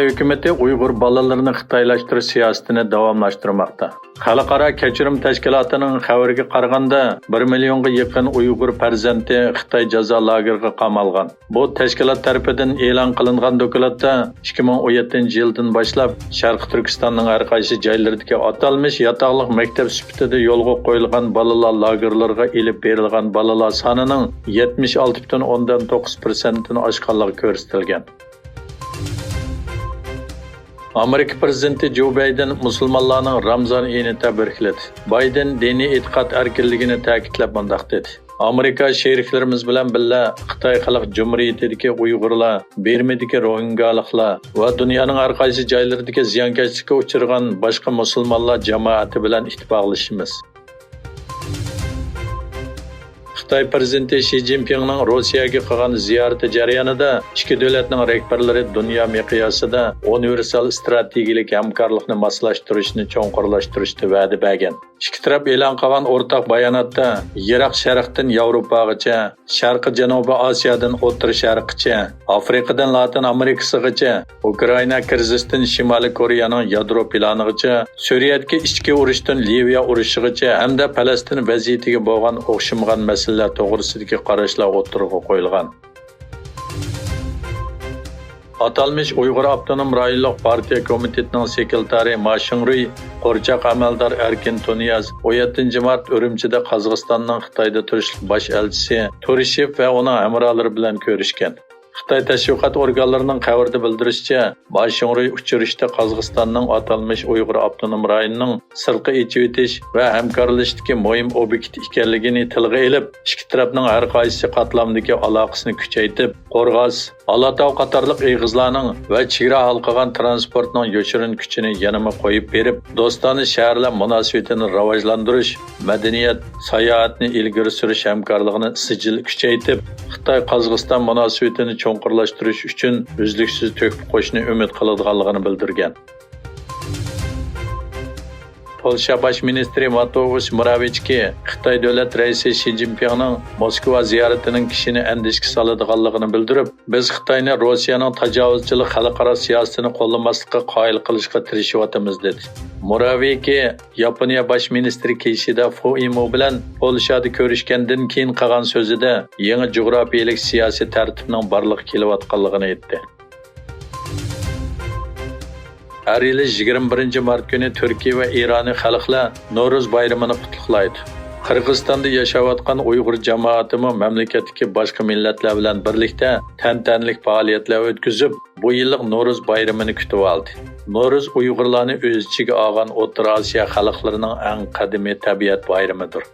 Xitoy hukumati Uyg'ur bolalarini xitoylashtirish siyosatini davomlashtirmoqda. Xalqaro kechirim tashkilotining xabariga qaraganda 1 millionga yaqin Uyg'ur farzandi Xitoy jazo lageriga qamalgan. Bu tashkilot tomonidan e'lon qilingan dokladda 2017-yildan boshlab Sharq Turkistonning har qaysi joylaridagi atalmish yotoqliq maktab sifatida yo'lga qo'yilgan bolalar lagerlariga elib berilgan bolalar sonining 76,9% ni oshganligi ko'rsatilgan. Amerika prezidenti Joe Biden musulmonlarning Ramzon oyini tabrikladi. Biden diniy e'tiqod erkinligini ta'kidlab mundaq dedi. Amerika sheriklarimiz bilan birga Xitoy Xalq Jumhuriyatidagi Uyg'urlar, Birmadagi Rohingyaliklar va dunyoning har qaysi joylaridagi ziyonkashlikka uchragan boshqa musulmonlar jamoati bilan ittifoqlashamiz. Xitoy prezidenti Xi Jinpingning Rossiyaga qilgan ziyorati jarayonida ikki davlatning rahbarlari dunyo miqyosida universal strategik hamkorlikni moslashtirishni cho'nqurlashtirishni va'da bergan. Ikki taraf e'lon qilgan o'rtaq bayonotda Yiroq Sharqdan Yevropaga, Sharqi Janubiy Osiyodan O'rta Sharqgacha, Afrikadan Latin Amerikasigacha, Ukraina krizisidan Shimoliy Koreyaning yadro planigacha, Suriyadagi ichki urushdan Liviya urushigacha hamda Falastin vaziyatiga bo'lgan o'xshamagan masalalar to'g'risidagi qarashlar o'tirg'a qo'yilgan. Atalmış Uyghur Abdunum Rayonluq Partiya Komitetining sekretari Ma Shingruy, Qo'rchoq amaldor Erkin Tuniyaz 17 mart Urumchida Qozog'istonning Xitoyda turishlik bosh elchisi Turishev va uning hamrohlari bilan ko'rishgan. Xitoy tashviqot organlarining xabarida bildirishicha, Ma Shingruy uchrashda Qozog'istonning atalmış Uyghur Abdunum Rayonining sirtqi ichib o'tish va hamkorlashdagi muhim obyekt ekanligini tilga olib, ikki tarafning har qaysi qatlamdagi aloqasini kuchaytirib, Qo'rg'os, Alatau qatorliq egizlarning va chegara halqagan transportning yoshirin kuchini yanama qo'yib berib, do'stona shaharlar munosabatini rivojlantirish, madaniyat, sayohatni ilgari surish hamkorligini sijil kuchaytirib, Xitoy-Qozog'iston munosabatini cho'nqurlashtirish uchun uzluksiz to'kib qo'shni umid qiladiganligini bildirgan. Polsha bosh ministri Mateusz Morawiecki Xitoy davlat raisi Xi Jinpingning Moskva ziyaratining kishini andishga soladiganligini bildirib, biz Xitoyni Rossiyaning tajovuzchilik xalqaro siyosatini qo'llamaslikka qoyil qilishga tirishyapmiz dedi. Morawiecki Yaponiya bosh ministri Kishida Fumio bilan Polshada ko'rishgandan keyin qilgan so'zida yangi jug'rofiyalik siyosiy tartibning borliq kelayotganligini aytdi. Har yili 21 mart kuni Turkiya va Ironiy xalqlar Navro'z bayramini qutlaydi. Qirg'izistonda yashayotgan Uyg'ur jamoatimi mamlakatdagi boshqa millatlar bilan birlikda tantanlik faoliyatlar o'tkazib, bu yillik Navro'z bayramini kutib oldi. Navro'z Uyg'urlarni o'z ichiga olgan O'rta Osiyo xalqlarining eng qadimiy tabiat bayramidir.